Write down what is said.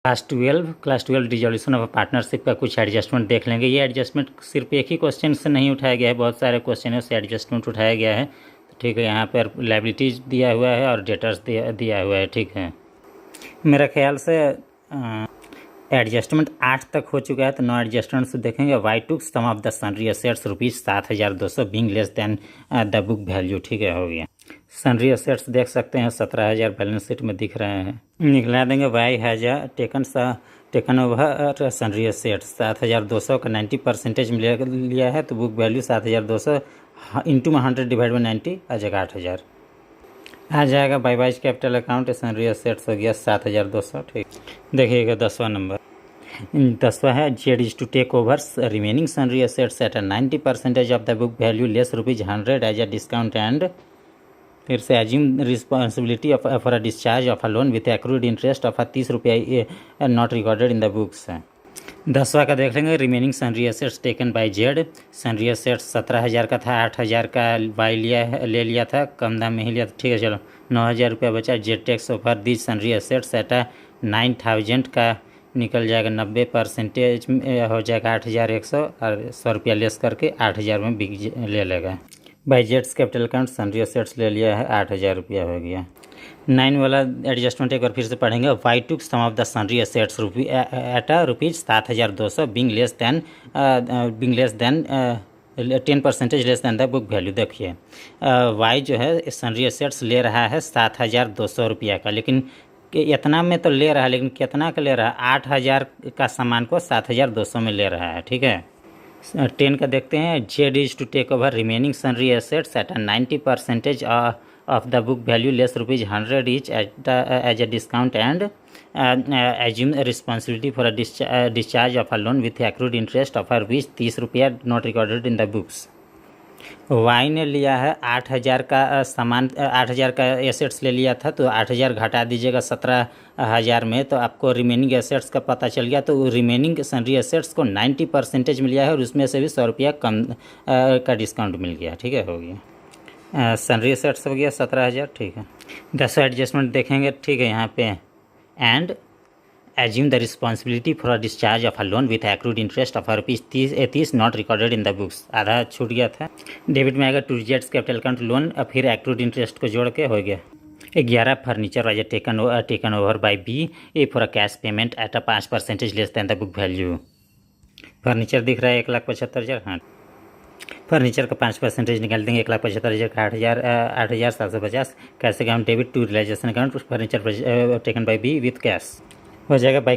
Class 12 dissolution of partnership का कुछ adjustment देख लेंगे। ये एडजस्टमेंट सिर्फ एक ही क्वेश्चन से नहीं उठाया गया है, बहुत सारे क्वेश्चनों से एडजस्टमेंट उठाया गया है। तो ठीक है, यहाँ पर लायबिलिटीज दिया हुआ है और डेटर्स दिया हुआ है। ठीक है, मेरा ख्याल से एडजस्टमेंट 8 तक हो चुका है, तो 9 एडजस्टमेंट से देखेंगे। Y took some of the sundry assets ₹7,200 being less than the book value. ठीक है, हो गया। सनरी असेट्स देख सकते हैं 17,000 बैलेंस शीट में दिख रहे हैं। निकला देंगे Y has taken over sundry assets 7,200 का 90% में लिया है, तो book value 7,200 into 100 divide by 90 आ जाएगा 8,000 आ जाएगा। By Y's capital account sundry assets हो गया 7,200। ठीक, देखिएगा 10वां नंबर। 10वां है Z is to take over remaining sundry assets at 90% of the book value less ₹100 as a discount and फिर से assume responsibility for a discharge of a loan with accrued interest of ₹30 not recorded in the books. 10वां का देख लेंगे। Remaining sundry assets taken by Z. Sundry assets 17,000 का था, 8,000 का by ले लिया था, कम दाम में ही लिया था। ठीक है, चलो 9,000 रुपया बचा। Z takes over these sundry assets at 9,000 का निकल जाएगा 90% हो जाएगा 8,100 और 100 रुपया लेस करके 8,000 में बिक ले लेगा। By Jades capital account sundry assets ले लिया है, 8,000 रुपया हो गया। 9 वाला एडजस्टमेंट एक बार फिर से पढ़ेंगे। Y took some of the sundry assets at ₹7,200 being less than 10% less than the book value. देखिए वाई जो है सनरी असेट्स ले रहा है 7,200 रुपया का, लेकिन इतना में तो ले रहा है, लेकिन कितना का ले रहा है? 8,000 का सामान को 7,200 में ले रहा है। ठीक है, 10 का देखते हैं। Z is to take over remaining sundry assets at 90% of the book value less ₹100 each as a discount and assume responsibility for a discharge of a loan with accrued interest of ₹30 not recorded in the books. Y ने लिया है 8,000 का सामान, 8,000 का assets ले लिया था, तो 8,000 घटा दीजिएगा 17,000 में, तो आपको रिमेनिंग एसेट्स का पता चल गया। तो रिमेनिंग सनरी एसेट्स को 90% में लिया है और उसमें से भी 100 रुपया कम का डिस्काउंट मिल गया। ठीक है, हो गया। सनरी एसेट्स हो गया 17,000। ठीक है, 10 एडजस्टमेंट देखेंगे। ठीक है, यहाँ पे and assume the responsibility for a discharge of a loan with accrued interest of ₹30 not recorded in the books। आधा छूट गया था। डेबिट में आएगा टू जेड्स कैपिटल अकाउंट लोन, फिर एक्रूड इंटरेस्ट को जोड़ के हो गया। 11 furniture was taken over by B A for a cash payment at a 5% less than the book value. Furniture दिख रहा है 1,75,000। हाँ, फर्नीचर का 5% निकाल देंगे। 1,75,000 का 8,750 cash account debit to realisation account furniture taken by B with cash हो जाएगा। बाई